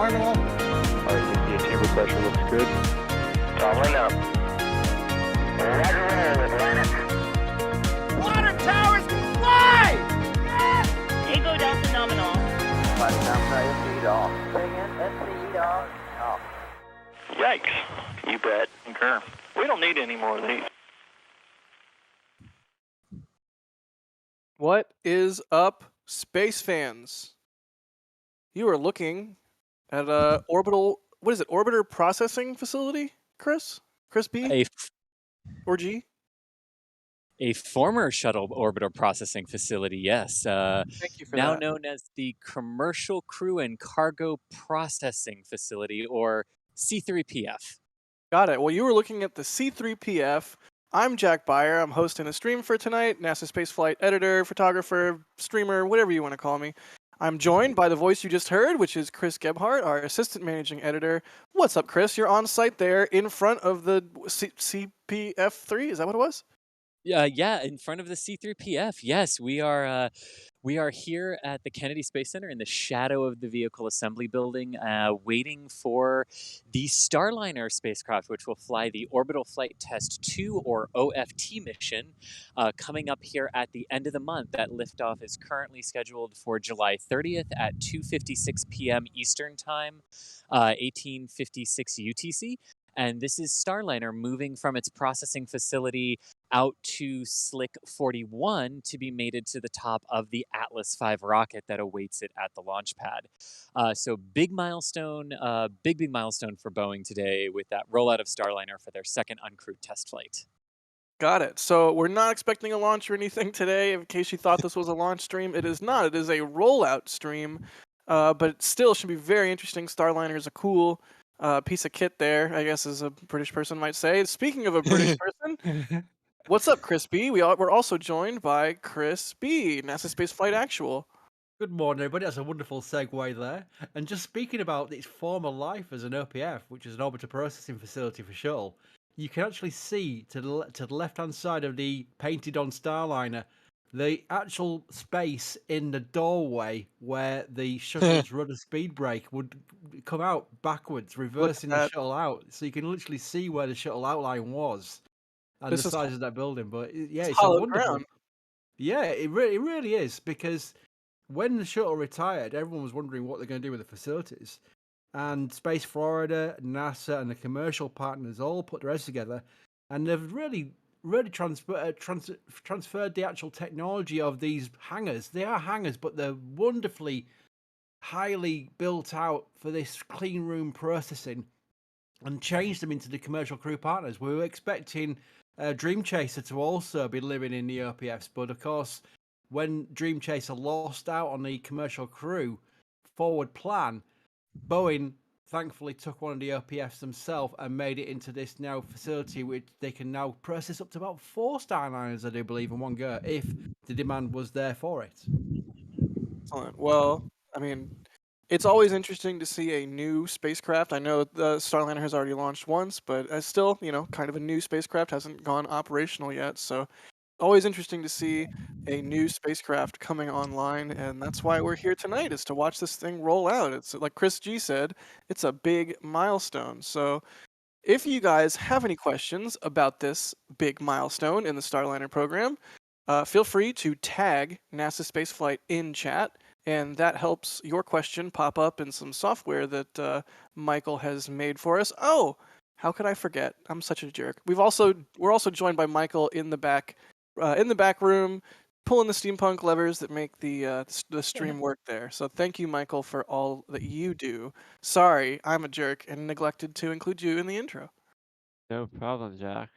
Terminal. The chamber pressure looks good. Doubling up. Roger, roll, Atlantic. Water towers can fly! Tango Delta nominal. Fighting downside, speed off. Bring in, speed off. Off. Yikes. You bet. Concur. We don't need any more of these. What is up, space fans? You are looking at a orbital. What is it? Orbiter processing facility, Chris? Chris B or G? A former shuttle orbiter processing facility, yes. Thank you for now that. known as the Commercial Crew and Cargo Processing Facility, or C3PF. Got it. Well, you were looking at the C3PF. I'm Jack Beyer. I'm hosting a stream for tonight. NASA Spaceflight editor, photographer, streamer, whatever you want to call me. I'm joined by the voice you just heard, which is Chris Gebhardt, our assistant managing editor. What's up, Chris? You're on site there in front of the CPF3. Is that what it was? Yeah, in front of the C3PF. Yes, we are here at the Kennedy Space Center in the shadow of the vehicle assembly building, waiting for the Starliner spacecraft, which will fly the Orbital Flight Test 2, or OFT mission, coming up here at the end of the month. That liftoff is currently scheduled for July 30th at 2:56 p.m. Eastern Time, 1856 UTC. And this is Starliner moving from its processing facility out to Slick 41 to be mated to the top of the Atlas V rocket that awaits it at the launch pad. So big milestone for Boeing today with that rollout of Starliner for their second uncrewed test flight. Got it. So we're not expecting a launch or anything today. In case you thought this was a launch stream, it is not. It is a rollout stream, but it still should be very interesting. Starliner is a cool piece of kit there, I guess, as a British person might say. Speaking of a British person, what's up, Chris B? We're also joined by Chris B, NASA Spaceflight Actual. Good morning, everybody. That's a wonderful segue there. And just speaking about its former life as an OPF, which is an orbiter processing facility for shuttle, you can actually see to the left-hand side of the painted-on Starliner the actual space in the doorway where the shuttle's rudder speed brake would come out backwards, reversing the shuttle out. So you can literally see where the shuttle outline was and the size of that building. But yeah, it's a wonderful ground. Yeah, it really is, because when the shuttle retired, everyone was wondering what they're going to do with the facilities. And Space Florida, NASA, and the commercial partners all put their heads together, and they've really transferred the actual technology of these hangars. They are hangars, but they're wonderfully highly built out for this clean room processing, and changed them into the commercial crew partners. We were expecting Dream Chaser to also be living in the OPFs, but of course, when Dream Chaser lost out on the commercial crew forward plan, Boeing thankfully took one of the OPFs themselves and made it into this now facility, which they can now process up to about 4 Starliners, I do believe, in one go, if the demand was there for it. Excellent. Well, I mean, it's always interesting to see a new spacecraft. I know the Starliner has already launched once, but it's still, kind of a new spacecraft, hasn't gone operational yet. So always interesting to see a new spacecraft coming online, and that's why we're here tonight, is to watch this thing roll out. It's like Chris G said, it's a big milestone. So if you guys have any questions about this big milestone in the Starliner program, feel free to tag NASA Spaceflight in chat, and that helps your question pop up in some software that Michael has made for us. Oh, how could I forget? I'm such a jerk. We're also joined by Michael in the back room, pulling the steampunk levers that make the stream work there. So thank you, Michael, for all that you do. Sorry, I'm a jerk and neglected to include you in the intro. No problem, Jack.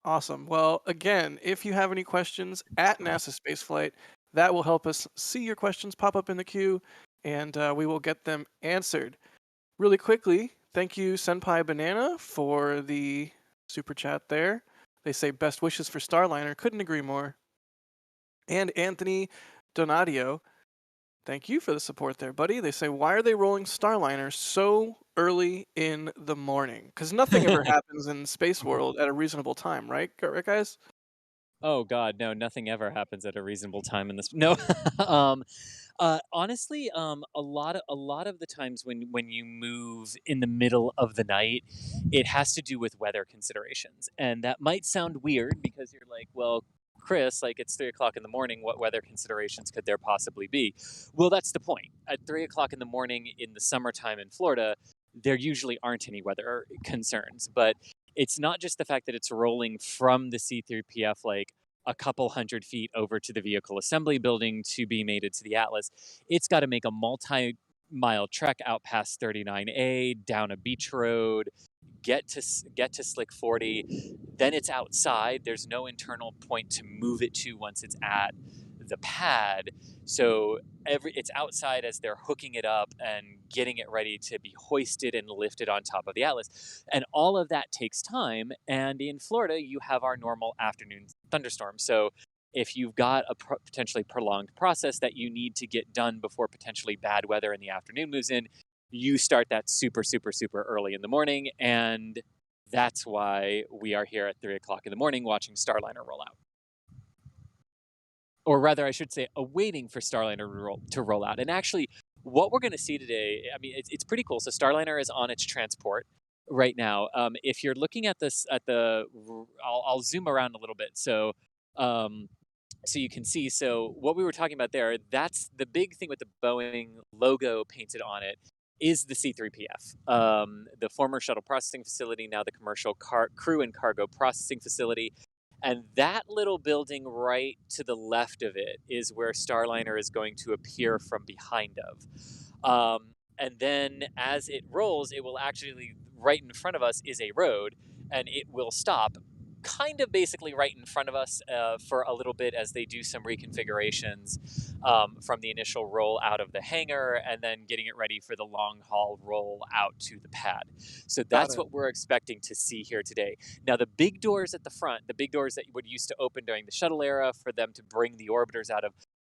Awesome. Well, again, if you have any questions at NASA Spaceflight, that will help us see your questions pop up in the queue, and we will get them answered. Really quickly, thank you, Senpai Banana, for the super chat there. They say best wishes for Starliner. Couldn't agree more. And Anthony Donadio, thank you for the support there, buddy. They say, why are they rolling Starliner so early in the morning? Because nothing ever happens in space world at a reasonable time, right, guys? Oh God, no! Nothing ever happens at a reasonable time in this. No, honestly, a lot of the times when you move in the middle of the night, it has to do with weather considerations, and that might sound weird because you're like, well, Chris, like it's 3 o'clock in the morning. What weather considerations could there possibly be? Well, that's the point. At 3 o'clock in the morning in the summertime in Florida, there usually aren't any weather concerns, but it's not just the fact that it's rolling from the C3PF like a couple hundred feet over to the vehicle assembly building to be mated to the Atlas. It's got to make a multi-mile trek out past 39A, down a beach road, get to Slick 40. Then it's outside. There's no internal point to move it to once it's at the pad. So it's outside as they're hooking it up and getting it ready to be hoisted and lifted on top of the Atlas. And all of that takes time. And in Florida, you have our normal afternoon thunderstorm. So if you've got a potentially prolonged process that you need to get done before potentially bad weather in the afternoon moves in, you start that super, super, super early in the morning. And that's why we are here at 3 o'clock in the morning watching Starliner roll out. Or rather, I should say, awaiting for Starliner to roll out. And actually, what we're going to see today, I mean, it's pretty cool. So Starliner is on its transport right now. If you're looking at this, I'll zoom around a little bit so you can see. So what we were talking about there, that's the big thing with the Boeing logo painted on it, is the C3PF, the former shuttle processing facility, now the commercial crew and cargo processing facility. And that little building right to the left of it is where Starliner is going to appear from behind of. And then as it rolls, it will actually, right in front of us is a road, and it will stop kind of basically right in front of us for a little bit as they do some reconfigurations from the initial roll out of the hangar and then getting it ready for the long haul roll out to the pad. So that's what we're expecting to see here today. Now, the big doors at the front, the big doors that would used to open during the shuttle era for them to bring the orbiters out of,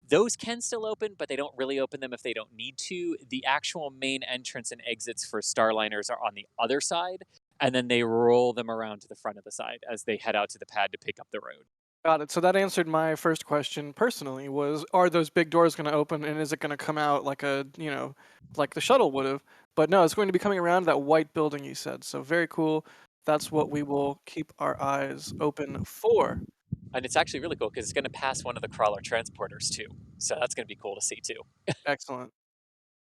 those can still open, but they don't really open them if they don't need to. The actual main entrance and exits for Starliners are on the other side, and then they roll them around to the front of the side as they head out to the pad to pick up the road. Got it. So that answered my first question personally, was are those big doors going to open, and is it going to come out like like the shuttle would have? But no, it's going to be coming around that white building you said. So very cool. That's what we will keep our eyes open for. And it's actually really cool because it's going to pass one of the crawler transporters too. So that's going to be cool to see too. Excellent.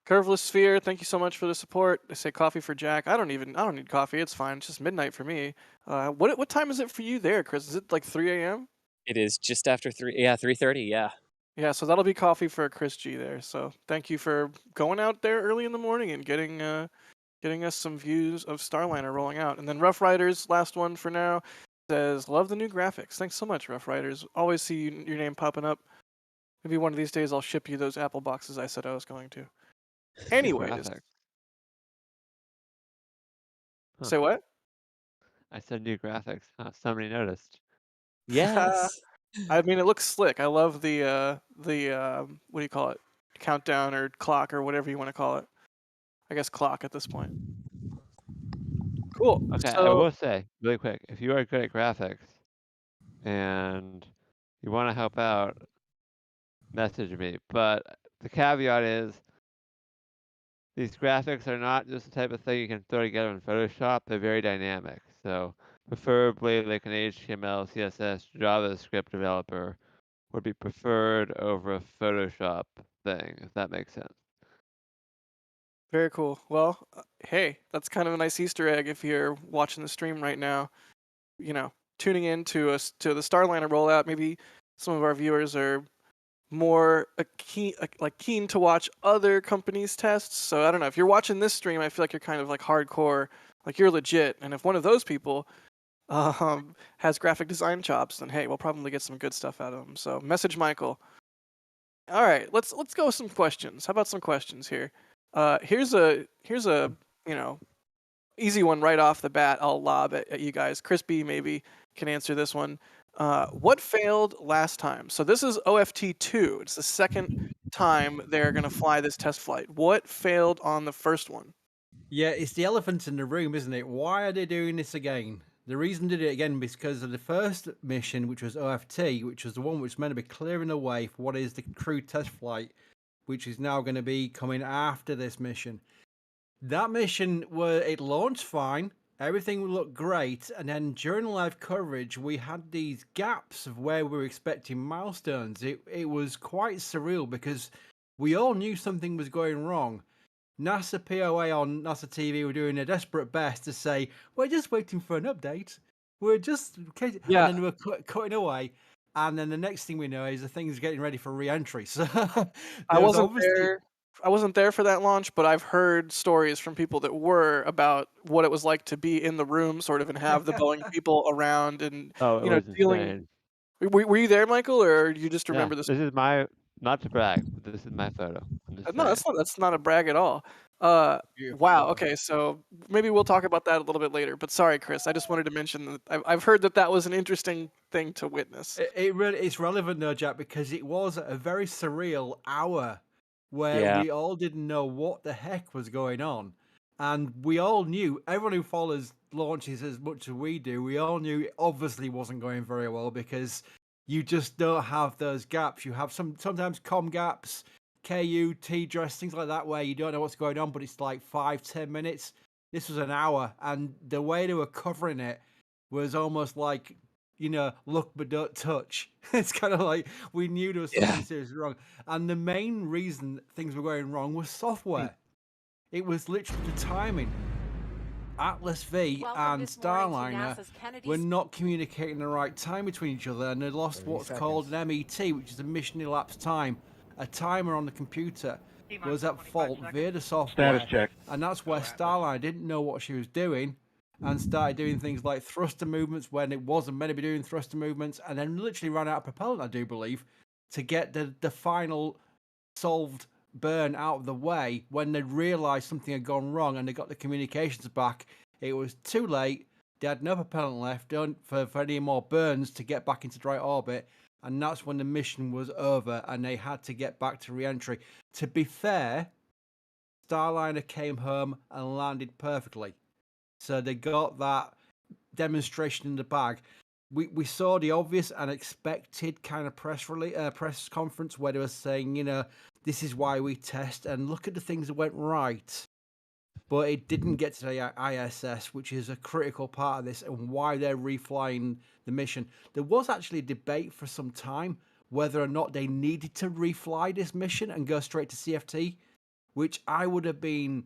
Curveless Sphere, thank you so much for the support. They say coffee for Jack. I don't need coffee. It's fine. It's just midnight for me. What time is it for you there, Chris? Is it like 3 a.m.? It is just after 3:30. Yeah. Yeah, so that'll be coffee for Chris G there. So thank you for going out there early in the morning and getting us some views of Starliner rolling out. And then Rough Riders, last one for now, says, love the new graphics. Thanks so much, Rough Riders. Always see your name popping up. Maybe one of these days I'll ship you those Apple boxes I said I was going to. Anyways. Huh. Say what? I said new graphics. Huh, somebody noticed. Yes. I mean, it looks slick. I love the what do you call it? Countdown or clock or whatever you want to call it. I guess clock at this point. Cool. Okay, I So, will say really quick, if you are good at graphics and you want to help out, message me. But the caveat is these graphics are not just the type of thing you can throw together in Photoshop. They're very dynamic. So preferably like an HTML, CSS, JavaScript developer would be preferred over a Photoshop thing, if that makes sense. very cool. Well, hey, that's kind of a nice Easter egg if you're watching the stream right now. Tuning in to the Starliner rollout. Maybe some of our viewers are more keen to watch other companies' tests. So I don't know, if you're watching this stream, I feel like you're kind of like hardcore, like you're legit. And if one of those people has graphic design chops, then hey, we'll probably get some good stuff out of them. So message Michael. All right, let's go with some questions. How about some questions here? Here's a easy one right off the bat. I'll lob at you guys. Chris B maybe can answer this one. What failed last time? So this is OFT-2. It's the second time they're going to fly this test flight. What failed on the first one? Yeah, it's the elephant in the room, isn't it? Why are they doing this again? The reason they did it again is because of the first mission, which was OFT, which was the one which was meant to be clearing the way for what is the crewed test flight, which is now going to be coming after this mission. That mission, it launched fine. Everything looked great. And then during live coverage, we had these gaps of where we were expecting milestones. It was quite surreal because we all knew something was going wrong. NASA POA on NASA TV were doing their desperate best to say, we're just waiting for an update. We're just... Yeah. And then we're cutting away. And then the next thing we know is the thing's getting ready for re-entry. So I wasn't there. I wasn't there for that launch, but I've heard stories from people that were about what it was like to be in the room, sort of, and have the Boeing people around, and Oh, it you know, was dealing. insane. Were you there, Michael, or do you just Yeah, remember this? this is my, not to brag, but this is my photo. I'm just No, saying. that's not a brag at all. Beautiful Wow. photo. Okay, so maybe we'll talk about that a little bit later. But sorry, Chris, I just wanted to mention that I've heard that was an interesting thing to witness. It's relevant though, Jack, because it was a very surreal hour where Yeah. we all didn't know what the heck was going on. And we all knew, everyone who follows launches as much as we do, we all knew it obviously wasn't going very well because you just don't have those gaps. You have sometimes com gaps, KU, T-dress, things like that, where you don't know what's going on, but it's like 5-10 minutes. This was an hour, and the way they were covering it was almost like, look but don't touch. It's kind of like we knew there was something seriously wrong. And the main reason things were going wrong was software. It was literally the timing. Atlas V and Starliner were not communicating the right time between each other, and they lost what's called an MET, which is a mission elapsed time. A timer on the computer was at fault via the software. Status check. And that's where Starliner didn't know what she was doing and started doing things like thruster movements when it wasn't meant to be doing thruster movements, and then literally ran out of propellant, I do believe, to get the final solved burn out of the way. When they realized something had gone wrong and they got the communications back, it was too late. They had no propellant left for any more burns to get back into dry orbit, and that's when the mission was over and they had to get back to re-entry. To be fair, Starliner came home and landed perfectly, so they got that demonstration in the bag. We saw the obvious and expected kind of press conference where they were saying, this is why we test and look at the things that went right. But it didn't get to the ISS, which is a critical part of this and why they're reflying the mission. There was actually a debate for some time whether or not they needed to refly this mission and go straight to CFT, which I would have been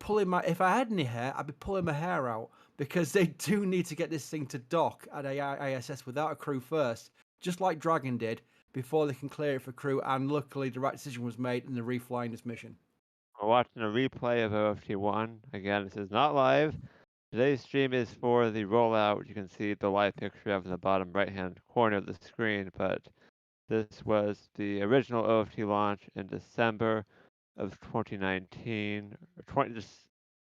if I had any hair, I'd be pulling my hair out, because they do need to get this thing to dock at ISS without a crew first, just like Dragon did, before they can clear it for crew. And luckily, the right decision was made in the reflying this mission. We're watching a replay of OFT-1. Again, this is not live. Today's stream is for the rollout, which you can see the live picture of in the bottom right-hand corner of the screen, but this was the original OFT launch in December of 2019,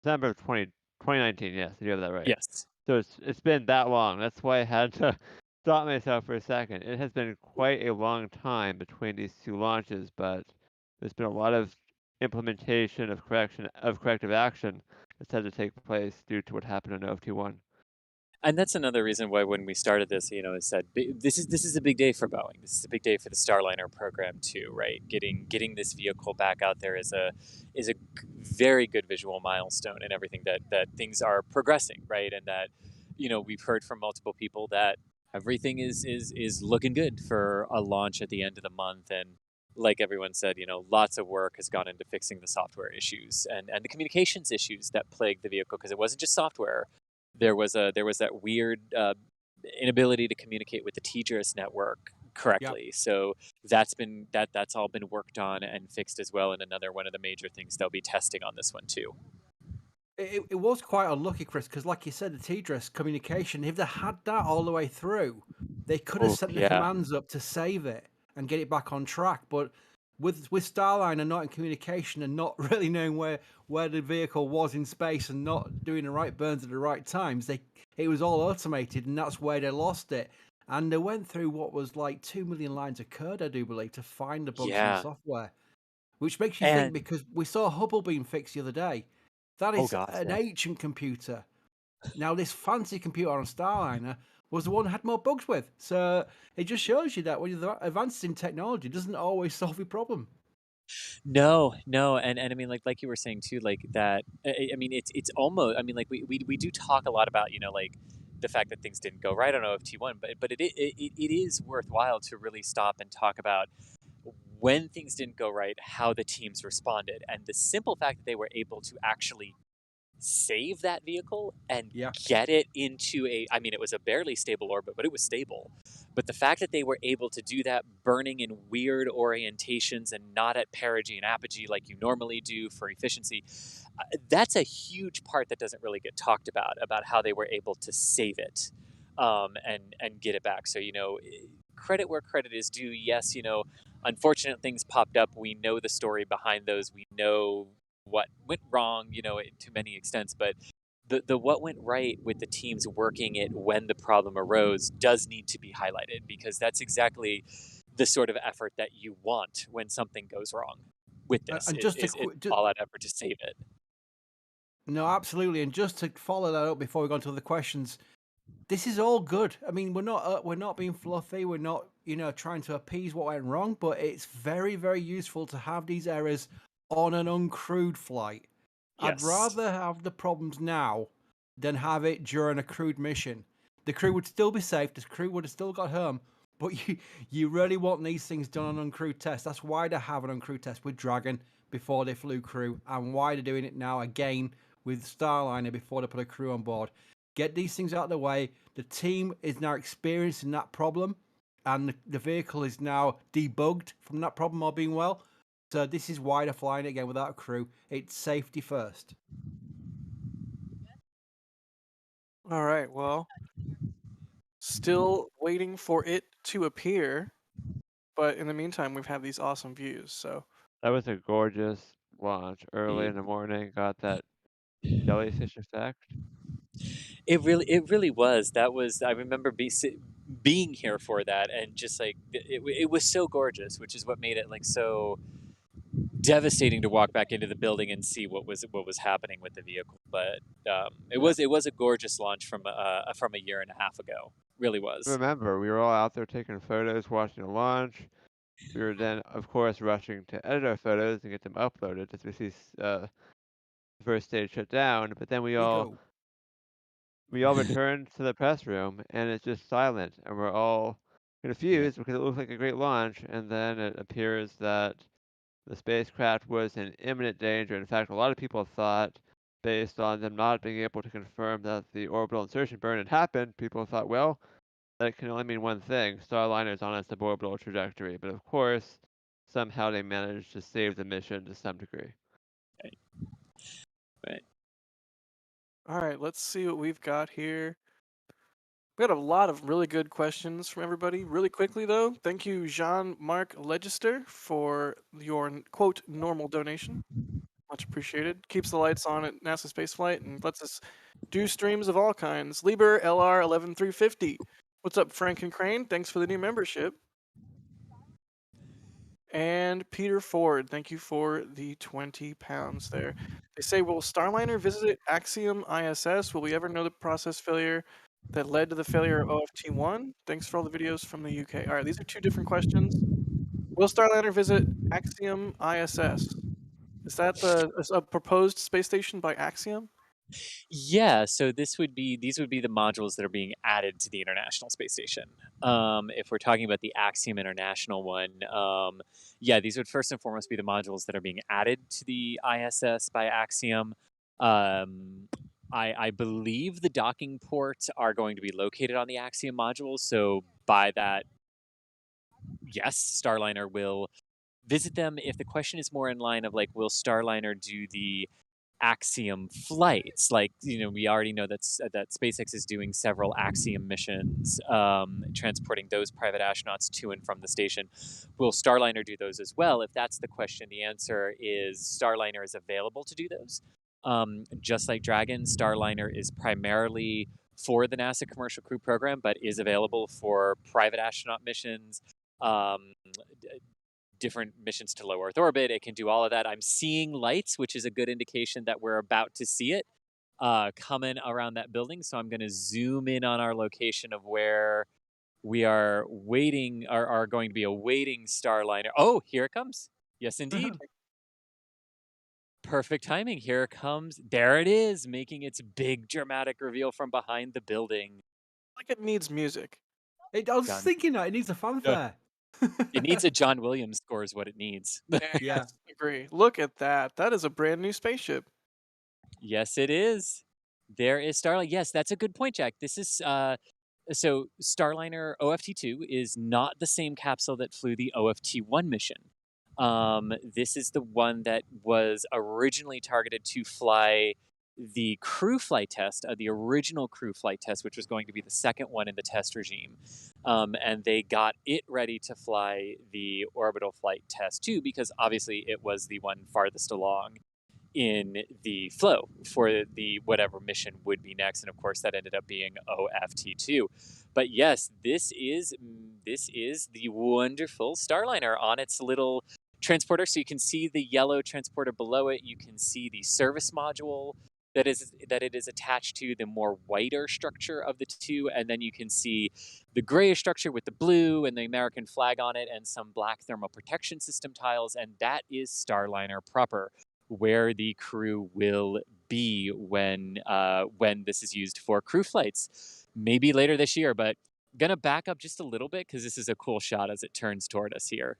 December of 2019, yes, you have that right. Yes. So it's been that long. That's why I had to stop myself for a second. It has been quite a long time between these two launches, but there's been a lot of implementation of corrective action that's had to take place due to what happened in OFT-1. And that's another reason why when we started this, I said this is a big day for Boeing. This is a big day for the Starliner program too, right? Getting this vehicle back out there is a very good visual milestone, and everything that things are progressing, right? And that we've heard from multiple people that everything is looking good for a launch at the end of the month. And like everyone said, lots of work has gone into fixing the software issues and the communications issues that plagued the vehicle, because it wasn't just software. There was that weird inability to communicate with the TGRS network correctly. Yep. So that's all been worked on and fixed as well. And another one of the major things they'll be testing on this one too. It was quite unlucky, Chris, because like you said, the TDRS communication, if they had that all the way through, they could have set the commands up to save it and get it back on track. But with Starliner not in communication and not really knowing where the vehicle was in space and not doing the right burns at the right times, it was all automated, and that's where they lost it. And they went through what was like 2 million lines of code, I do believe, to find the bugs in the software. Which makes you think, because we saw Hubble being fixed the other day. That is an ancient computer. Now, this fancy computer on Starliner was the one that had more bugs with. So it just shows you that when you're advances in technology, doesn't always solve your problem. No, no, and I mean, like you were saying too, like that. I mean, it's almost. I mean, like we do talk a lot about like the fact that things didn't go right on OFT-1, but it is worthwhile to really stop and talk about when things didn't go right, how the teams responded, and the simple fact that they were able to actually save that vehicle and Yeah. get it into I mean, it was a barely stable orbit, but it was stable. But the fact that they were able to do that burning in weird orientations and not at perigee and apogee like you normally do for efficiency, that's a huge part that doesn't really get talked about how they were able to save it, and get it back. So, credit where credit is due. Yes, unfortunate things popped up. We know the story behind those. We know what went wrong, to many extents, but the what went right with the teams working it when the problem arose does need to be highlighted, because that's exactly the sort of effort that you want when something goes wrong with this And is just to is, is qu- all out effort to save it. No, absolutely. And just to follow that up before we go on to the questions, this is all good. I mean, we're not being fluffy. We're not trying to appease what went wrong. But it's very, very useful to have these errors on an uncrewed flight. I'd Yes. rather have the problems now than have it during a crewed mission. The crew would still be safe. The crew would have still got home. But you really want these things done on uncrewed tests. That's why they have an uncrewed test with Dragon before they flew crew, and why they're doing it now again with Starliner before they put a crew on board. Get these things out of the way. The team is now experiencing that problem, and the vehicle is now debugged from that problem all being well. So this is why they're flying it again without a crew. It's safety first. All right. Well, still waiting for it to appear, but in the meantime, we've had these awesome views. So That was a gorgeous launch early It, in the morning. Got that jellyfish effect. it really was. That was, I remember being here for that, and just like it was so gorgeous, which is what made it like so devastating to walk back into the building and see what was happening with the vehicle. But it was a gorgeous launch from a year and a half ago. Really was. Remember, we were all out there taking photos, watching the launch. We were then, of course, rushing to edit our photos and get them uploaded as we see the first stage shut down. But then we all Ego. we all returned to the press room, and it's just silent, and we're all confused because it looked like a great launch, and then it appears that the spacecraft was in imminent danger. In fact, a lot of people thought, based on them not being able to confirm that the orbital insertion burn had happened, people thought, well, that can only mean one thing: Starliner is on a suborbital trajectory. But of course, somehow they managed to save the mission to some degree. Right. all right, let's see what we've got here. We got a lot of really good questions from everybody. Really quickly, though, thank you, Jean-Marc Legister, for your quote normal donation. Much appreciated. Keeps the lights on at NASA Spaceflight and lets us do streams of all kinds. Lieber LR 11350. What's up, Frank and Crane? Thanks for the new membership. And Peter Ford, thank you for the 20 pounds there. They say, will Starliner visit Axiom ISS? Will we ever know the process failure that led to the failure of OFT-1? Thanks for all the videos from the UK. All right, these are two different questions. Will Starliner visit Axiom ISS? Is that a proposed space station by Axiom? Yeah, so these would be the modules that are being added to the International Space Station. If we're talking about the Axiom International one, yeah, these would first and foremost be the modules that are being added to the ISS by Axiom. I believe the docking ports are going to be located on the Axiom modules, so by that, yes, Starliner will visit them. If the question is more in line of like, will Starliner do the Axiom flights? Like, we already know that SpaceX is doing several Axiom missions, transporting those private astronauts to and from the station. Will Starliner do those as well? If that's the question, the answer is Starliner is available to do those. Just like Dragon, Starliner is primarily for the NASA Commercial Crew Program, but is available for private astronaut missions, different missions to low Earth orbit. It can do all of that. I'm seeing lights, which is a good indication that we're about to see it. coming around that building. So I'm going to zoom in on our location of where we are waiting, are going to be awaiting Starliner. Oh, here it comes. Yes, indeed. Perfect timing. Here it comes. There it is, making its big dramatic reveal from behind the building. Like it needs music. I was Done. thinking that it needs a fanfare. It needs a John Williams score is what it needs. Yeah, Yeah. agree. Look at that. That is a brand new spaceship. Yes, it is. There is Starliner. Yes, that's a good point, Jack. This is so Starliner OFT-2 is not the same capsule that flew the OFT-1 mission. This is the one that was originally targeted to fly the crew flight test, the original crew flight test, which was going to be the second one in the test regime. And they got it ready to fly the orbital flight test too, because obviously it was the one farthest along in the flow for the whatever mission would be next. And of course, that ended up being OFT-2. But yes, this is the wonderful Starliner on its little transporter. So you can see the yellow transporter below it. You can see the service module that it is attached to, the more whiter structure of the two, and then you can see the grayish structure with the blue and the American flag on it and some black thermal protection system tiles, and that is Starliner proper, where the crew will be when this is used for crew flights, maybe later this year. But gonna back up just a little bit because this is a cool shot as it turns toward us here.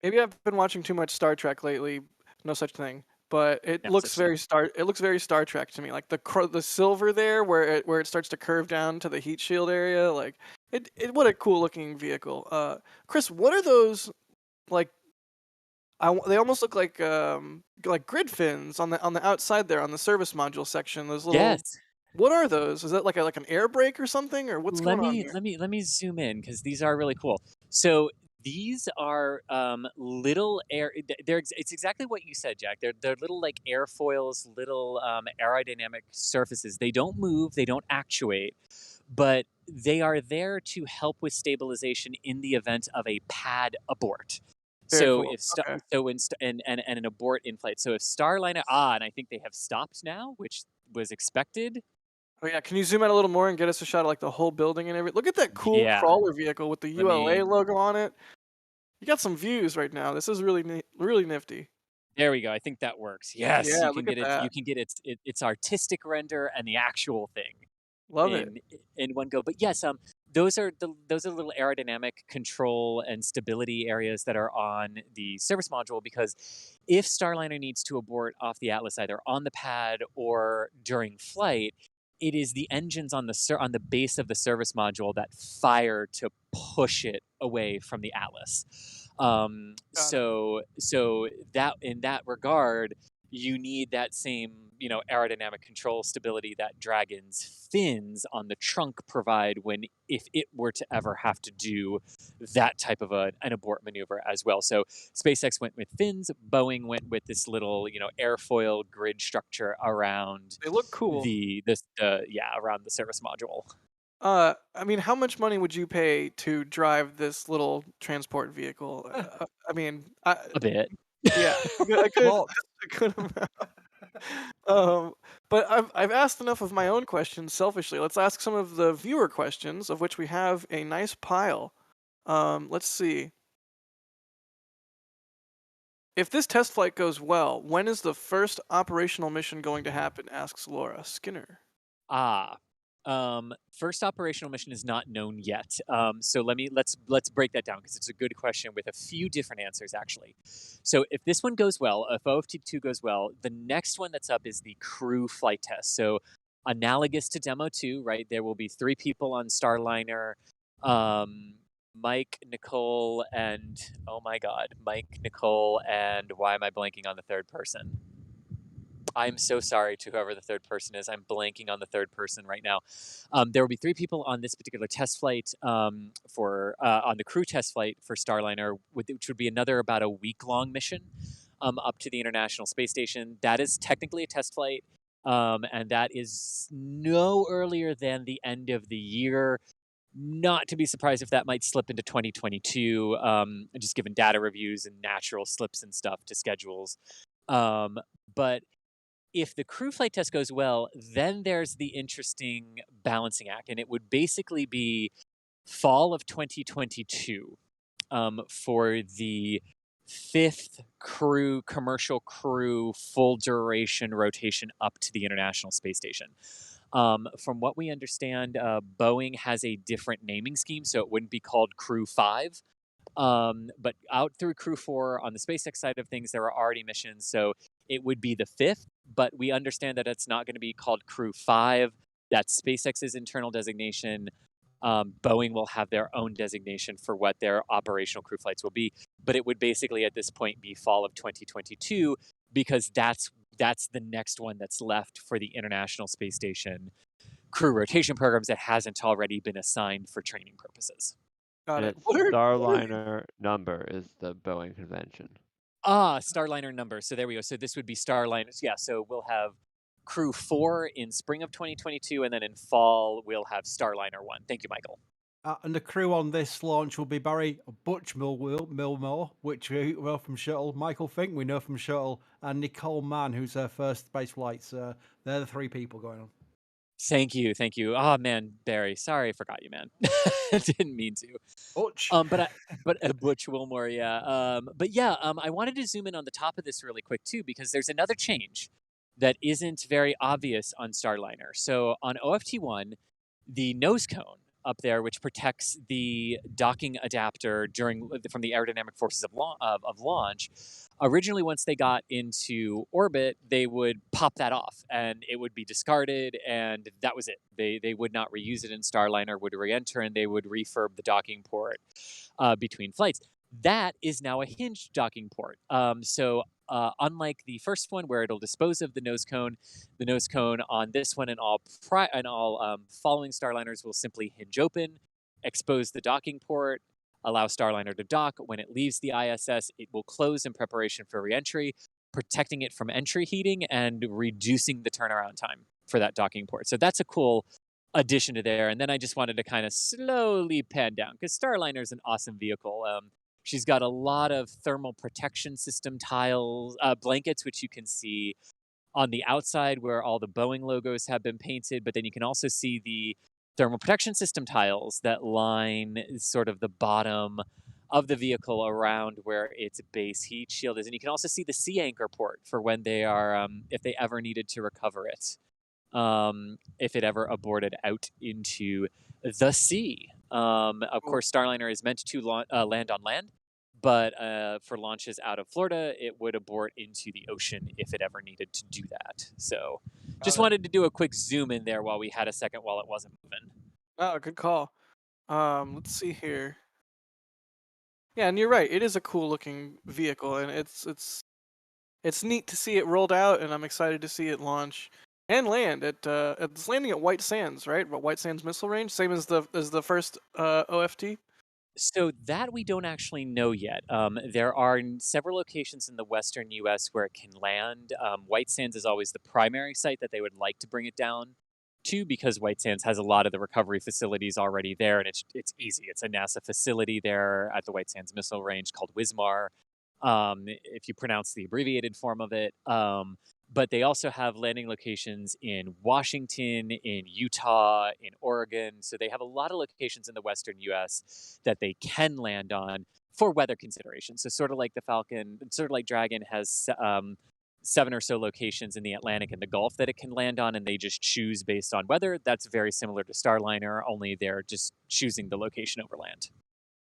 Maybe I've been watching too much Star Trek lately. No such thing. But it No looks such thing. very Star Trek to me. Like the silver there, where it starts to curve down to the heat shield area. Like what a cool looking vehicle. Chris, what are those like? They almost look like grid fins on the outside there on the service module section. Those little. Yes. What are those? Is that like an air brake or something, or what's going on here? Let me zoom in because these are really cool. So these are little air. It's exactly what you said, Jack. They're little like airfoils, little aerodynamic surfaces. They don't move. They don't actuate, but they are there to help with stabilization in the event of a pad abort. Very So cool. if Okay. and an abort in flight. So if Starliner and I think they have stopped now, which was expected. Oh yeah, can you zoom out a little more and get us a shot of like the whole building and everything? Look at that cool Yeah. crawler vehicle with the Let me- ULA logo on it. You got some views right now. This is really really nifty. There we go. I think that works. Yes, Yeah, you can look get at it. that. You can get its artistic render and the actual thing Love it. in one go. But yes, those are little aerodynamic control and stability areas that are on the service module, because if Starliner needs to abort off the Atlas either on the pad or during flight, it is the engines on the base of the service module that fire to push it away from the Atlas. Got it. So that in that regard, you need that same, aerodynamic control stability that Dragon's fins on the trunk provide if it were to ever have to do that type of an abort maneuver as well. So SpaceX went with fins, Boeing went with this little, airfoil grid structure around They look cool. around the service module. I mean, how much money would you pay to drive this little transport vehicle? I mean, A bit. yeah, I could, Well, a good amount. But I've asked enough of my own questions selfishly. Let's ask some of the viewer questions, of which we have a nice pile. Let's see. If this test flight goes well, when is the first operational mission going to happen? Asks Laura Skinner. First operational mission is not known yet. So let's break that down because it's a good question with a few different answers actually. So if this one goes well, if OFT-2 goes well, the next one that's up is the crew flight test. So analogous to Demo 2, right? There will be 3 people on Starliner. Mike, Nicole, and why am I blanking on the third person? I'm so sorry to whoever the third person is. I'm blanking on the third person right now. There will be 3 people on this particular test flight on the crew test flight for Starliner, which would be another about a week-long mission up to the International Space Station. That is technically a test flight, and that is no earlier than the end of the year. Not to be surprised if that might slip into 2022, just given data reviews and natural slips and stuff to schedules. But if the crew flight test goes well, then there's the interesting balancing act, and it would basically be fall of 2022 for the fifth commercial crew, full duration rotation up to the International Space Station. From what we understand, Boeing has a different naming scheme, so it wouldn't be called Crew 5. But out through Crew 4 on the SpaceX side of things, there are already missions, so it would be the fifth, but we understand that it's not going to be called Crew 5. That's SpaceX's internal designation. Boeing will have their own designation for what their operational crew flights will be, but it would basically at this point be fall of 2022 because that's the next one that's left for the International Space Station crew rotation programs that hasn't already been assigned for training purposes. Got And it. it's What are Starliner number is the Boeing convention. Starliner number. So there we go. So this would be Starliners. Yeah. So we'll have Crew 4 in spring of 2022, and then in fall we'll have Starliner 1. Thank you, Michael. And the crew on this launch will be Barry Butch Milmore, which we know from Shuttle, Michael Fink, we know from Shuttle, and Nicole Mann, who's her first space flights. They're the three people going on. Thank you. Oh man, Barry, sorry I forgot you, man. Didn't mean to. Butch. But Butch Wilmore, yeah. But yeah, I wanted to zoom in on the top of this really quick too, because there's another change that isn't very obvious on Starliner. So on OFT-1, the nose cone up there, which protects the docking adapter from the aerodynamic forces of launch. Originally, once they got into orbit, they would pop that off, and it would be discarded, and that was it. They would not reuse it in Starliner, would re-enter, and they would refurb the docking port between flights. That is now a hinged docking port. So unlike the first one, where it'll dispose of the nose cone on this one and all following Starliners will simply hinge open, expose the docking port, allow Starliner to dock. When it leaves the ISS, it will close in preparation for reentry, protecting it from entry heating and reducing the turnaround time for that docking port. So that's a cool addition to there. And then I just wanted to kind of slowly pan down because Starliner is an awesome vehicle. She's got a lot of thermal protection system blankets, which you can see on the outside where all the Boeing logos have been painted, but then you can also see the thermal protection system tiles that line sort of the bottom of the vehicle around where its base heat shield is. And you can also see the sea anchor port for when they are, if they ever needed to recover it, if it ever aborted out into the sea. Of course, Starliner is meant to land on land, but for launches out of Florida, it would abort into the ocean if it ever needed to do that. So just wanted to do a quick zoom in there while we had a second while it wasn't moving. Oh, good call. Let's see here. Yeah, and you're right. It is a cool looking vehicle, and it's neat to see it rolled out, and I'm excited to see it launch and land at it's landing at White Sands, right? But White Sands Missile Range, same as the first OFT. So that we don't actually know yet. There are several locations in the western U.S. where it can land. White Sands is always the primary site that they would like to bring it down to because White Sands has a lot of the recovery facilities already there, and it's easy. It's a NASA facility there at the White Sands Missile Range called WSMAR, if you pronounce the abbreviated form of it. But they also have landing locations in Washington, in Utah, in Oregon. So they have a lot of locations in the western U.S. that they can land on for weather considerations. So sort of like the Falcon, sort of like Dragon has 7 or so locations in the Atlantic and the Gulf that it can land on, and they just choose based on weather. That's very similar to Starliner, only they're just choosing the location over land.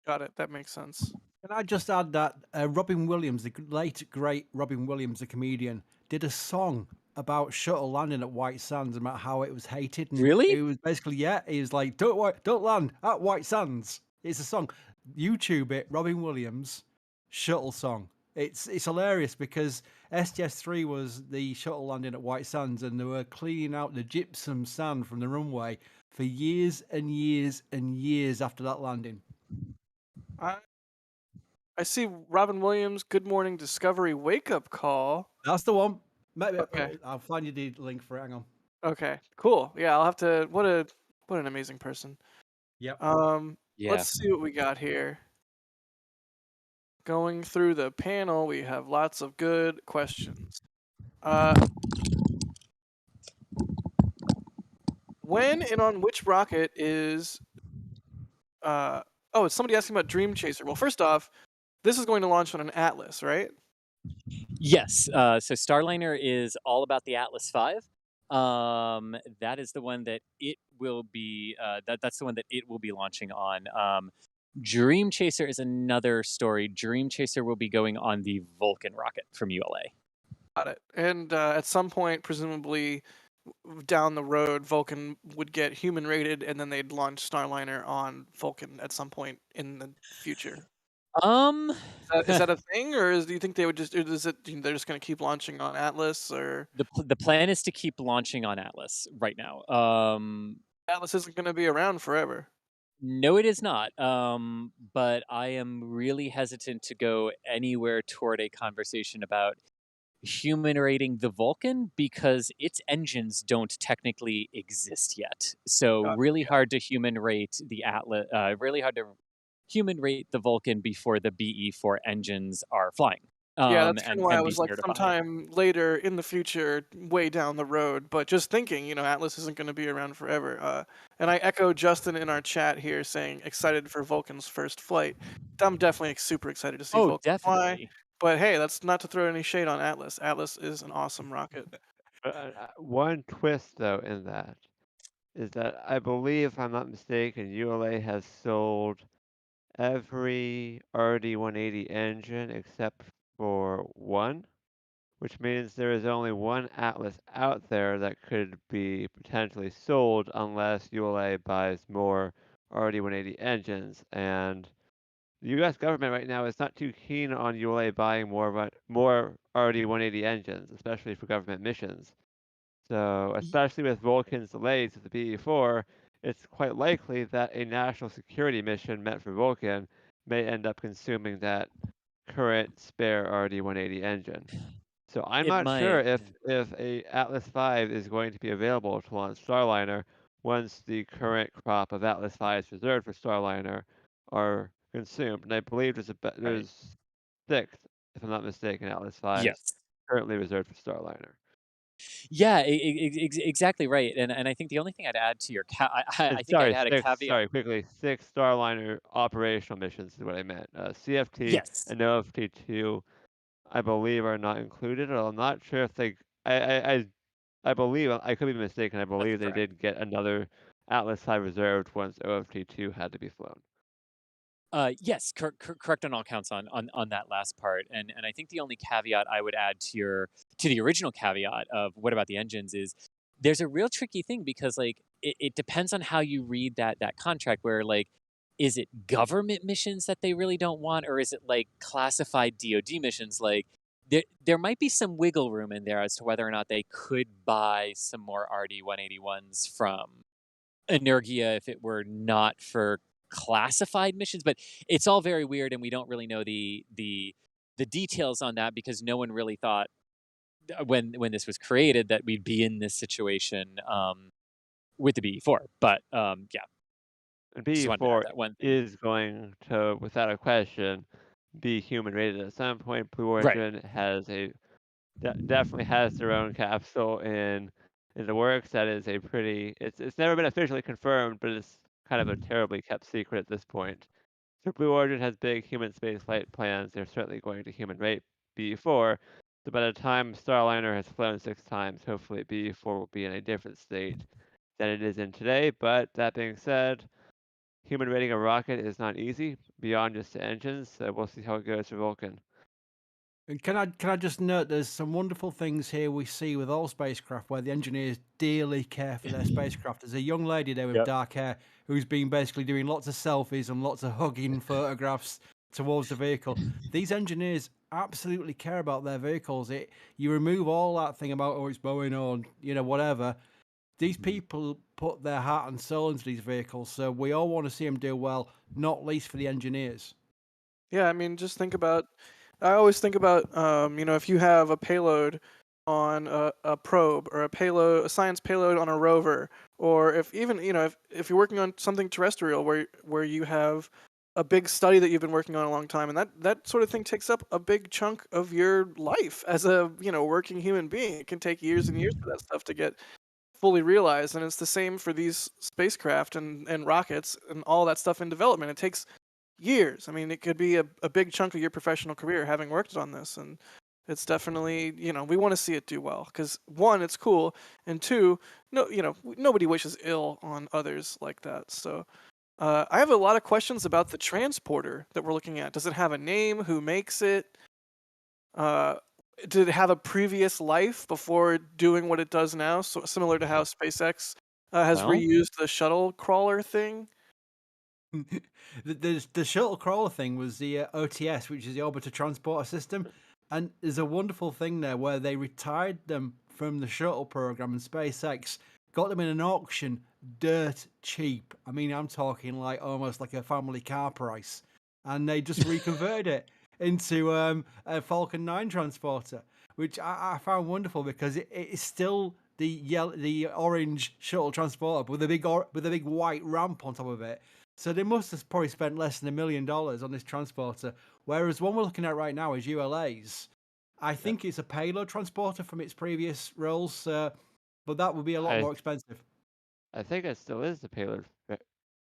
Got it. That makes sense. Can I just add that Robin Williams, the late great Robin Williams, the comedian, did a song about shuttle landing at White Sands, about how it was hated. And Really? It was basically, he was like, don't land at White Sands. It's a song. YouTube it, Robin Williams shuttle song. It's hilarious because STS-3 was the shuttle landing at White Sands, and they were cleaning out the gypsum sand from the runway for years and years and years after that landing. I see Robin Williams, Good Morning Discovery wake up call. That's the one. Maybe Okay. I'll find you the link for it. Hang on. Okay, cool. Yeah, I'll have to. What an amazing person. Yep. Yeah. Let's see what we got here. Going through the panel, we have lots of good questions. When and on which rocket is oh, it's somebody asking about Dream Chaser. Well, first off, this is going to launch on an Atlas, right? Yes. So Starliner is all about the Atlas V. That is the one that it will be. That's the one that it will be launching on. Dream Chaser is another story. Dream Chaser will be going on the Vulcan rocket from ULA. Got it. And at some point, presumably down the road, Vulcan would get human rated, and then they'd launch Starliner on Vulcan at some point in the future. Um, Is that a thing, or do you think they would just? Or is it they're just going to keep launching on Atlas, or the plan is to keep launching on Atlas right now. Atlas isn't going to be around forever? No, it is not. But I am really hesitant to go anywhere toward a conversation about human rating the Vulcan because its engines don't technically exist yet. So really hard to human rate the Atlas. Really hard to human rate the Vulcan before the BE-4 engines are flying. Yeah, that's kind And of why I can be was like certified. sometime later in the future, way down the road. But just thinking, Atlas isn't going to be around forever. And I echo Justin in our chat here saying excited for Vulcan's first flight. I'm definitely super excited to see Oh, Vulcan fly. definitely. But hey, that's not to throw any shade on Atlas. Atlas is an awesome rocket. One twist, though, in that is that I believe, if I'm not mistaken, ULA has sold every RD-180 engine except for one, which means there is only one Atlas out there that could be potentially sold unless ULA buys more RD-180 engines. And the U.S. government right now is not too keen on ULA buying more RD-180 engines, especially for government missions. So, especially with Vulcan's delays with the BE-4, it's quite likely that a national security mission meant for Vulcan may end up consuming that current spare RD-180 engine. So I'm It not sure might. if a Atlas V is going to be available to launch Starliner once the current crop of Atlas Vs reserved for Starliner are consumed. And I believe Right. there's 6, if I'm not mistaken, Atlas Vs Yes. currently reserved for Starliner. Yeah, exactly right. And I think the only thing I'd add to your I think I'd Sorry, add a 6. caveat. Sorry, quickly. 6 Starliner operational missions is what I meant. CFT Yes. and OFT-2, I believe, are not included. Or I'm not sure if they. I believe I could be mistaken. I That's believe they correct. did get another Atlas V reserved once OFT-2 had to be flown. Yes, correct on all counts on that last part. And I think the only caveat I would add to the original caveat of what about the engines is there's a real tricky thing because like it depends on how you read that contract where like is it government missions that they really don't want or is it like classified DoD missions like there might be some wiggle room in there as to whether or not they could buy some more RD-181s from Energia if it were not for classified missions, but it's all very weird, and we don't really know the details on that because no one really thought when this was created that we'd be in this situation with the BE-4. But yeah, And just wanted to add BE-4 that one thing. is going to, without a question, be human rated at some point. Blue Right. Origin has definitely has their own capsule in the works. That is a pretty. It's never been officially confirmed, but it's kind of a terribly kept secret at this point. So Blue Origin has big human spaceflight plans. They're certainly going to human rate BE-4. So by the time Starliner has flown 6 times, hopefully BE-4 will be in a different state than it is in today. But that being said, human rating a rocket is not easy beyond just the engines. So we'll see how it goes for Vulcan. And can I just note there's some wonderful things here we see with all spacecraft where the engineers dearly care for their spacecraft. There's a young lady there with Yep. dark hair who's been basically doing lots of selfies and lots of hugging photographs towards the vehicle. These engineers absolutely care about their vehicles. You remove all that thing about it's Boeing or whatever. These people put their heart and soul into these vehicles, so we all want to see them do well, not least for the engineers. Yeah, I mean, just think about. I always think about, if you have a payload on a probe or a science payload on a rover, or if even, if you're working on something terrestrial where you have a big study that you've been working on a long time, and that sort of thing takes up a big chunk of your life as a, working human being. It can take years and years for that stuff to get fully realized, and it's the same for these spacecraft and rockets and all that stuff in development. It takes years. I mean, it could be a big chunk of your professional career having worked on this, and it's definitely, we want to see it do well because one, it's cool, and two, nobody wishes ill on others like that. So I have a lot of questions about the transporter that we're looking at. Does it have a name? Who makes it? Uh, did it have a previous life before doing what it does now? So similar to how SpaceX has Well, reused the shuttle crawler thing. The shuttle crawler thing was the OTS, which is the Orbiter Transporter System, and there's a wonderful thing there where they retired them from the shuttle program, and SpaceX got them in an auction dirt cheap. I mean, I'm talking like almost like a family car price, and they just reconverted it into a Falcon 9 transporter, which I found wonderful because it is still the orange shuttle transporter with a big white ramp on top of it. So they must have probably spent less than $1 million on this transporter. Whereas one we're looking at right now is ULA's. I think it's a payload transporter from its previous roles, but that would be a lot more expensive. I think it still is the payload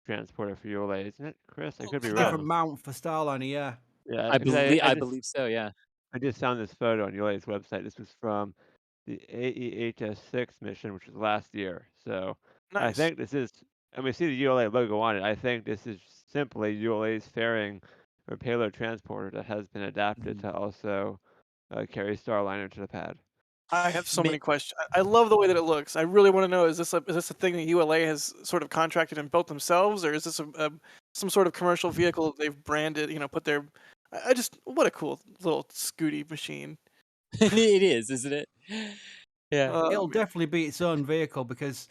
transporter for ULA, isn't it, Chris? I could be It's a different wrong. mount for Starliner, yeah. Yeah, I 'cause believe I I just believe so. Yeah. I just found this photo on ULA's website. This was from the AEHS-6 mission, which was last year. So I Nice. think this is, and we see the ULA logo on it. I think this is simply ULA's fairing or payload transporter that has been adapted to also carry Starliner to the pad. I have so Ma- many questions. I love the way that it looks. I really want to know: is this a thing that ULA has sort of contracted and built themselves, or is this some sort of commercial vehicle that they've branded? Put their. I just what a cool little scooty machine. it is, isn't it? Yeah. It'll Man. definitely be its own vehicle because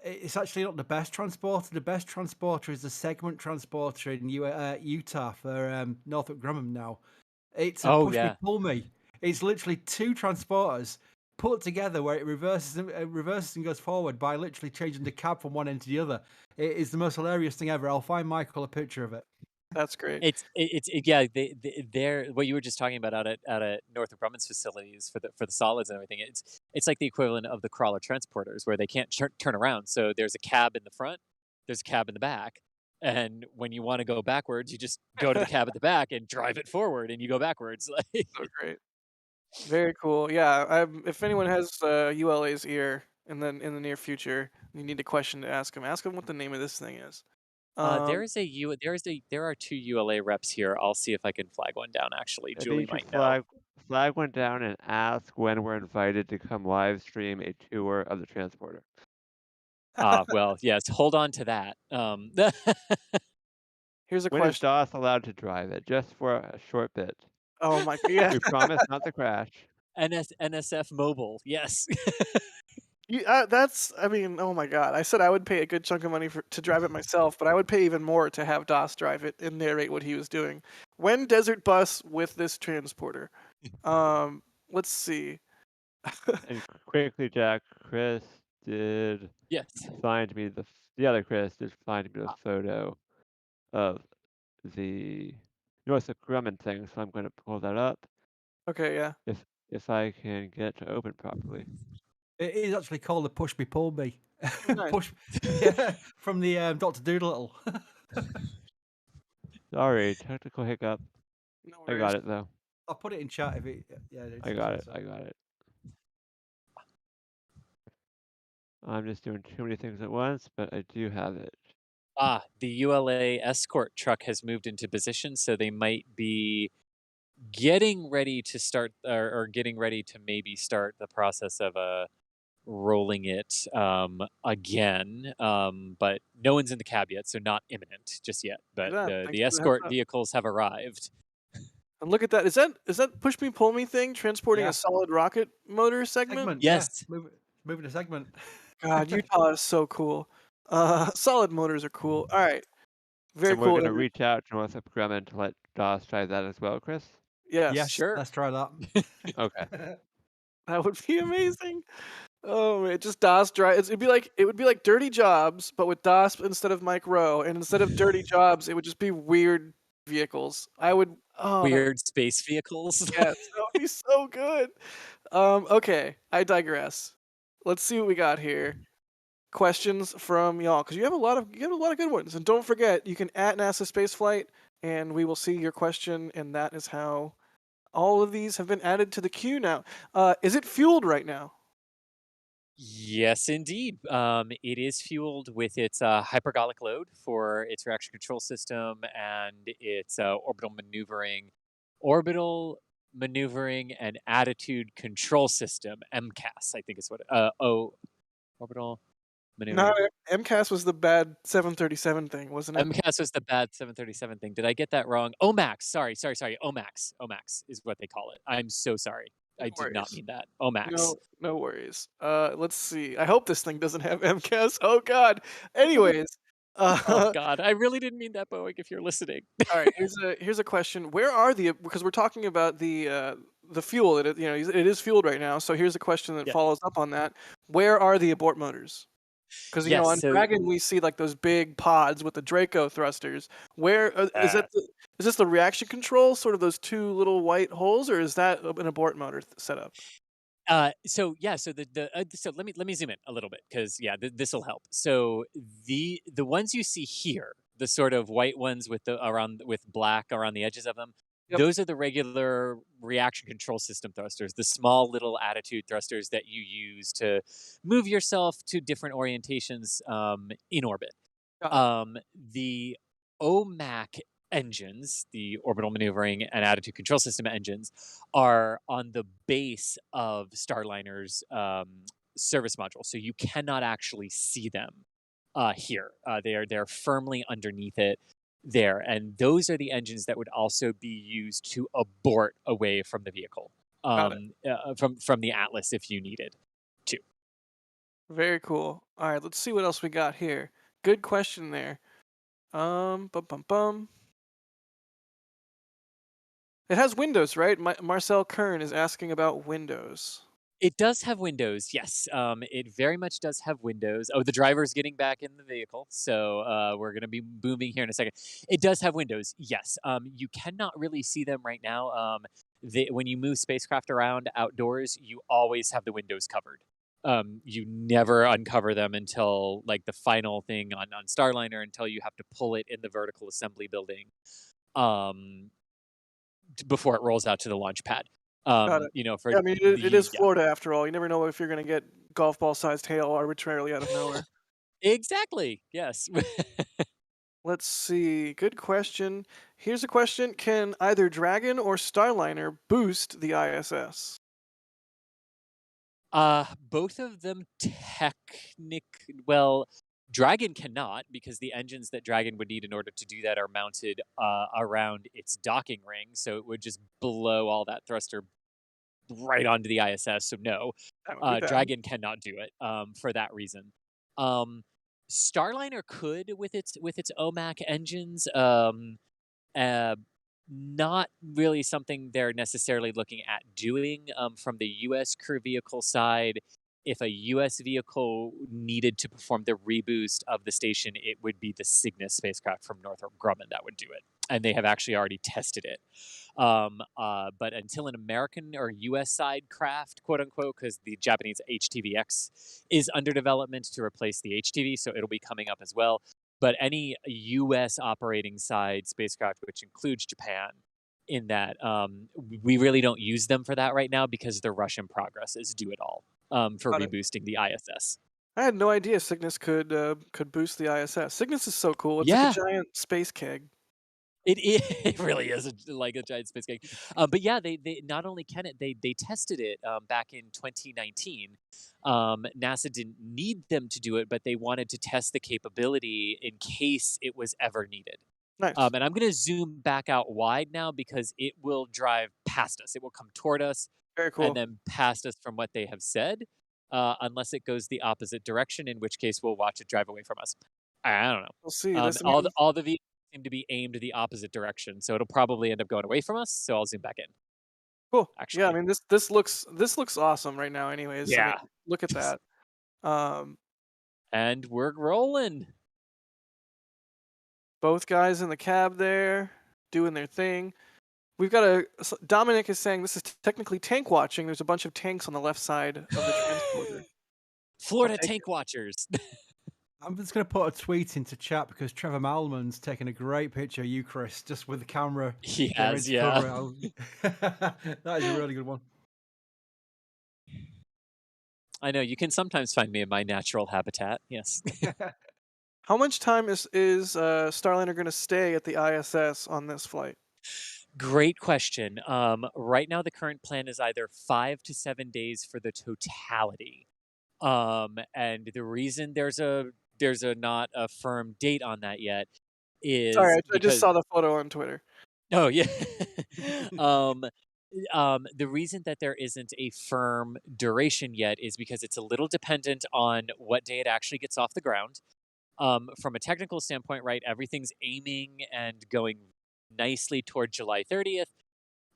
it's actually not the best transporter. The best transporter is the segment transporter in Utah for Northrop Grumman now. It's a Oh push me yeah. pull me. It's literally two transporters put together where it reverses and goes forward by literally changing the cab from one end to the other. It is the most hilarious thing ever. I'll find Michael a picture of it. That's great. Yeah, they're what you were just talking about out at Northrop Grumman's facilities for the solids and everything. It's like the equivalent of the crawler transporters where they can't turn around. So there's a cab in the front, there's a cab in the back, and when you want to go backwards, you just go to the cab at the back and drive it forward, and you go backwards. Like, So great. Very cool. Yeah. If anyone has ULA's ear, and then in the near future, you need a question to ask them. Ask them what the name of this thing is. there is a U there are two ULA reps here. I'll see if I can flag one down. Actually, I Julie think you might should know. flag one down and ask when we're invited to come live stream a tour of the transporter. Well, yes. Hold on to that. Here's a When is question. DOS allowed to drive it? Just for a short bit. Oh my. Yeah. We promise not to crash. NSF Mobile. Yes. That's. I mean, oh my god! I said I would pay a good chunk of money to drive it myself, but I would pay even more to have DOS drive it and narrate what he was doing. When Desert Bus with this transporter. Let's see. And quickly, Jack, Chris did Yes. find me the other Chris did find me the photo of the Northrop Grumman thing, so I'm going to pull that up Okay, yeah. if I can get it to open properly. It is actually called the push me pull me. Nice. Push, yeah, from the Doctor Doolittle. Sorry, technical hiccup. No I worries. got it though. I'll put it in chat if it. Yeah, I got it. I got it. I'm just doing too many things at once, but I do have it. The ULA escort truck has moved into position, so they might be getting ready to start or getting ready to maybe start the process of rolling it again. But no one's in the cab yet, so not imminent just yet. But That. the Thanks the for the heads escort up. vehicles have arrived. And look at that. Is that push me pull me thing transporting Yeah. a solid rocket motor segment? Segment, Yes. yeah. Moving a segment. God, Utah is so cool. Solid motors are cool. All right. Very And we're cool. going to reach out to Northrop Grumman to let DOS try that as well, Chris. Yes. Yes, Sure. let's try that. Okay. That would be amazing. Oh man, just DOS drive. It would be like Dirty Jobs, but with DOS instead of Mike Rowe, and instead of Dirty Jobs, it would just be weird vehicles. I would. Oh, Weird space vehicles. yes, that would be so good. Okay, I digress. Let's see what we got here. questions from y'all because you have a lot of good ones. And don't forget, you can at NASA Spaceflight, and we will see your question. And that is how all of these have been added to the queue now. Is it fueled right now? Yes, indeed. It is fueled with its hypergolic load for its reaction control system and its orbital maneuvering and attitude control system (MCAS). I think is what. Orbital No, maneuvering. MCAS was the bad 737 thing, wasn't it? MCAS was the bad 737 thing. Did I get that wrong? OMAX. Sorry. OMAX. OMAX is what they call it. I'm so sorry. No I did not worries. mean that. OMAX. No worries. Let's see. I hope this thing doesn't have MCAS. Oh God. Anyways, Oh uh, God, I really didn't mean that, Boeing. If you're listening. all right. Here's a question. Where are because we're talking about the fuel. It is fueled right now. So here's a question that Yeah. follows up on that. Where are the abort motors? Because Yes. on So Dragon we see like those big pods with the Draco thrusters. Where is uh, is this the reaction control? Sort of those two little white holes, or is that an abort motor setup? so yeah, so so let me zoom in a little bit because yeah, this will help. So the ones you see here, the sort of white ones with the around with black around the edges of them, Yep. those are the regular reaction control system thrusters, the small little attitude thrusters that you use to move yourself to different orientations in orbit. Got it. The OMAC engines, the orbital maneuvering and attitude control system engines, are on the base of Starliner's service module, so you cannot actually see them here. They're firmly underneath it there, and those are the engines that would also be used to abort away from the vehicle, Got it. from the Atlas if you needed to. Very cool. All right, let's see what else we got here. Good question there. Bum bum bum. It has Windows, right? Marcel Kern is asking about Windows. It does have windows, yes. It very much does have windows. Oh, the driver's getting back in the vehicle, so we're going to be booming here in a second. It does have windows, yes. You cannot really see them right now. When you move spacecraft around outdoors, you always have the windows covered. You never uncover them until like the final thing on Starliner, until you have to pull it in the vertical assembly building um, before it rolls out to the launch pad. Got it. For Yeah, I mean, it the is Florida after all. You never know if you're going to get golf ball sized hail arbitrarily out of nowhere. Exactly. Yes. Let's see. Good question. Here's a question. Can either Dragon or Starliner boost the ISS? Both of them well, Dragon cannot because the engines that Dragon would need in order to do that are mounted around its docking ring, so it would just blow all that thruster right onto the ISS. So no, That would be bad. Dragon cannot do it for that reason. Starliner could with its OMAC engines. Uh, Not really something they're necessarily looking at doing from the U.S. crew vehicle side. If a U.S. vehicle needed to perform the reboost of the station, it would be the Cygnus spacecraft from Northrop Grumman that would do it. And they have actually already tested it. But until an American or U.S. side craft, quote unquote, because the Japanese HTVX is under development to replace the HTV, so it'll be coming up as well. But any U.S. operating side spacecraft, which includes Japan, in that we really don't use them for that right now because the Russian progress is due it all for Got it. reboosting the ISS. I had no idea Cygnus could boost the ISS. Cygnus is so cool. It's Yeah. like a giant space keg. It really is like a giant space cake. But yeah, they not only can it, they tested it back in 2019. NASA didn't need them to do it, but they wanted to test the capability in case it was ever needed. Nice. And I'm going to zoom back out wide now because it will drive past us. It will come toward us Very cool. and then past us from what they have said, unless it goes the opposite direction, in which case we'll watch it drive away from us. I don't know. We'll see. All the vehicles seem to be aimed the opposite direction, so it'll probably end up going away from us. So I'll zoom back in. Cool. Actually, Yeah, I mean this looks awesome right now. Anyways, I mean, yeah. look at that. And we're rolling. Both guys in the cab there doing their thing. We've got Dominic is saying this is technically tank watching. There's a bunch of tanks on the left side of the transporter. Florida take Tank Watchers. I'm just going to put a tweet into chat because Trevor Malman's taken a great picture of you, Chris, just with the camera. He getting ready has, to yeah. cover it. That is a really good one. I know you can sometimes find me in my natural habitat. Yes. How much time is Starliner going to stay at the ISS on this flight? Great question. Right now, the current plan is either 5 to 7 days for the totality. And the reason there's a not a firm date on that yet Sorry, is I just because saw the photo on Twitter. oh yeah. The reason that there isn't a firm duration yet is because it's a little dependent on what day it actually gets off the ground. From a technical standpoint, right, everything's aiming and going nicely toward July 30th.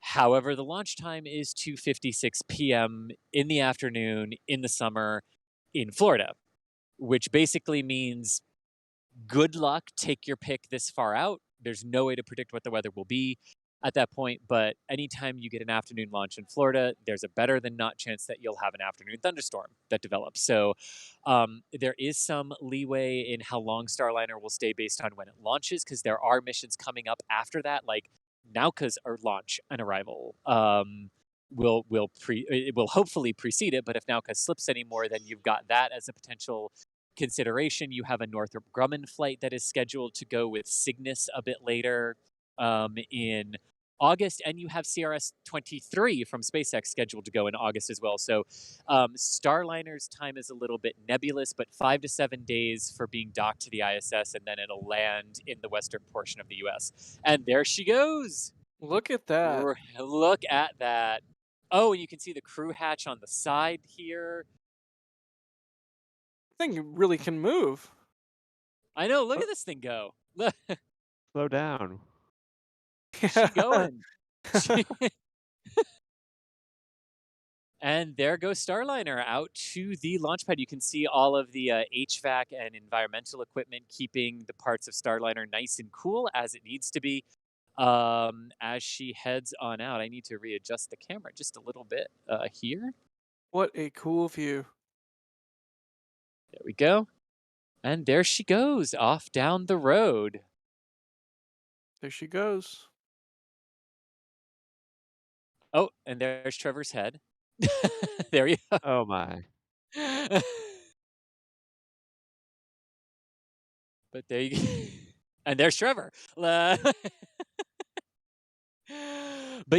However, the launch time is 2:56 p.m. in the afternoon in the summer in Florida, which basically means good luck, take your pick this far out. There's no way to predict what the weather will be at that point, but anytime you get an afternoon launch in Florida, there's a better than not chance that you'll have an afternoon thunderstorm that develops. So there is some leeway in how long Starliner will stay based on when it launches, because there are missions coming up after that, like Nauka's launch and arrival. It will hopefully precede it, but if Nauka slips anymore, then you've got that as a potential consideration. You have a Northrop Grumman flight that is scheduled to go with Cygnus a bit later in August, and you have CRS-23 from SpaceX scheduled to go in August as well. So Starliner's time is a little bit nebulous, but 5 to 7 days for being docked to the ISS, and then it'll land in the western portion of the US. And there she goes. Look at that. Look at that. Oh, and you can see the crew hatch on the side here. Thing really can move. I know. Look at this thing go. Look, Slow down. she going. And there goes Starliner out to the launch pad. You can see all of the HVAC and environmental equipment keeping the parts of Starliner nice and cool as it needs to be. As she heads on out, I need to readjust the camera just a little bit here. What a cool view. There we go. And there she goes off down the road. There she goes. Oh, and there's Trevor's head. There you go. Oh my. But there you go. And there's Trevor. But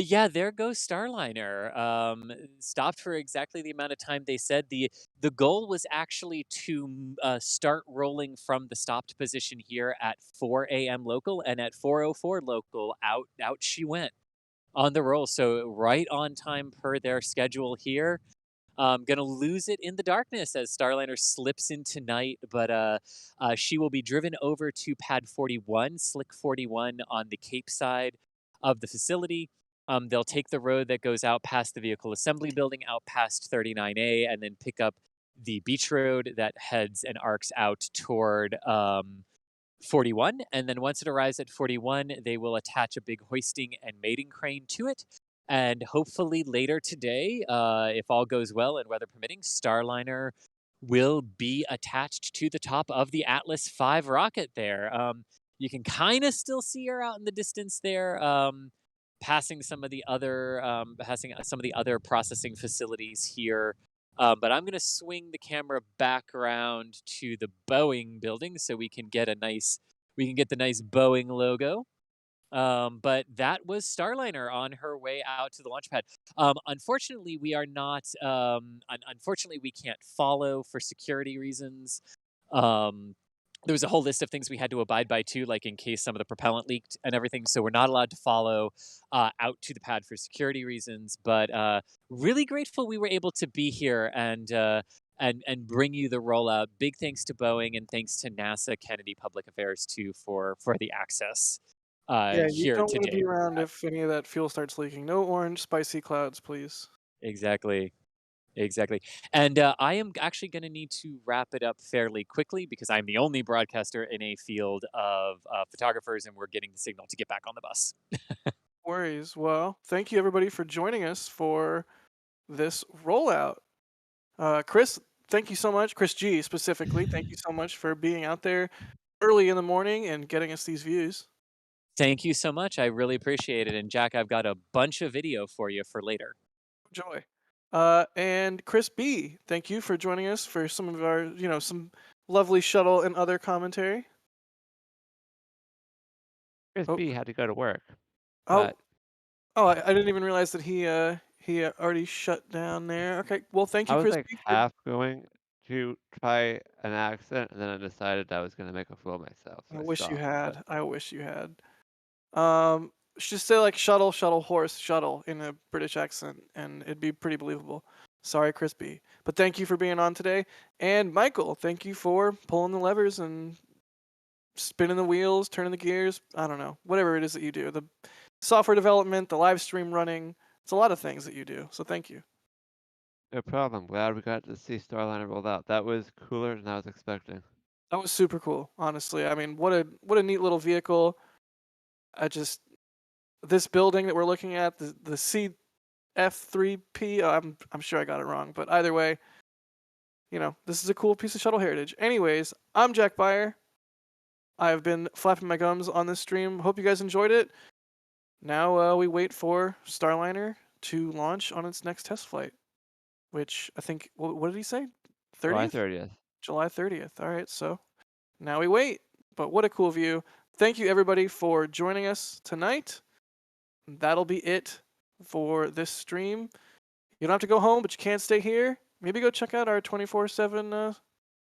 yeah, there goes Starliner. Stopped for exactly the amount of time they said. The goal was actually to start rolling from the stopped position here at 4 a.m. local, and at 4:04 local, out she went on the roll. So right on time per their schedule here. Gonna lose it in the darkness as Starliner slips into night, but she will be driven over to pad 41, Slick 41 on the Cape side of the facility. They'll take the road that goes out past the vehicle assembly building, out past 39A, and then pick up the beach road that heads and arcs out toward 41. And then once it arrives at 41, they will attach a big hoisting and mating crane to it. And hopefully later today, if all goes well and weather permitting, Starliner will be attached to the top of the Atlas V rocket there. You can kind of still see her out in the distance there, passing some of the other processing facilities here. But I'm going to swing the camera back around to the Boeing building so we can get the nice Boeing logo. But that was Starliner on her way out to the launch pad. Unfortunately, we are not. Unfortunately, we can't follow for security reasons. There was a whole list of things we had to abide by too, like in case some of the propellant leaked and everything. So we're not allowed to follow out to the pad for security reasons. But really grateful we were able to be here and bring you the rollout. Big thanks to Boeing and thanks to NASA Kennedy Public Affairs too for the access. Yeah, you Here don't want to today. be around if any of that fuel starts leaking. No orange, spicy clouds, please. Exactly. And I am actually going to need to wrap it up fairly quickly because I'm the only broadcaster in a field of photographers, and we're getting the signal to get back on the bus. Worries. Well, thank you everybody for joining us for this rollout. Chris, thank you so much, Chris G specifically. Thank you so much for being out there early in the morning and getting us these views. Thank you so much. I really appreciate it. And Jack, I've got a bunch of video for you for later. Joy. And Chris B, thank you for joining us for some of our, some lovely shuttle and other commentary. Chris Oh. B had to go to work. Oh, But I didn't even realize that he already shut down there. Okay, well, thank you, I was Chris like B. half going to try an accent, and then I decided I was going to make a fool of myself. So I I wish you stopped, had. but- I wish you had. Just say like shuttle, horse, shuttle in a British accent, and it'd be pretty believable. Sorry, Chris B. But thank you for being on today. And Michael, thank you for pulling the levers and spinning the wheels, turning the gears. I don't know. Whatever it is that you do. The software development, the live stream running. It's a lot of things that you do. So thank you. No problem. Glad we got to see Starliner rolled out. That was cooler than I was expecting. That was super cool, honestly. I mean, what a neat little vehicle. This building that we're looking at, the CF3P, I'm sure I got it wrong, but either way, this is a cool piece of shuttle heritage. Anyways, I'm Jack Beyer. I've been flapping my gums on this stream. Hope you guys enjoyed it. Now we wait for Starliner to launch on its next test flight, which I think, what did he say? 30th? July 30th. July 30th. All right, so now we wait. But what a cool view. Thank you, everybody, for joining us tonight. That'll be it for this stream. You don't have to go home, but you can't stay here. Maybe go check out our 24/7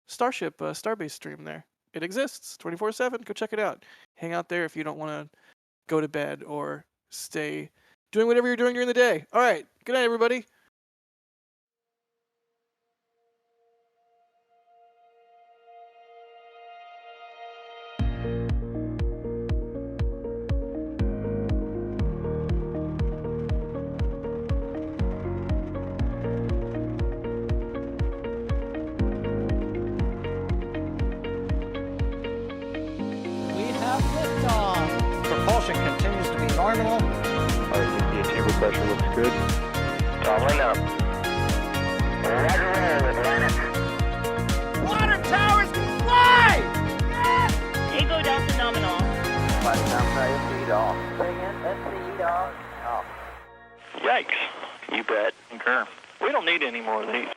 Starship Starbase stream there. It exists 24/7. Go check it out. Hang out there if you don't want to go to bed or stay doing whatever you're doing during the day. All right. Good night, everybody. We have liftoff. Propulsion continues to be nominal. The chamber pressure looks good. Toggling up. Roger, roll, Atlantic. Water towers fly! Echo Delta nominal. Flight down, feet off. Bring in, feet off. Off. Yikes. You bet. Concur. We don't need any more of these.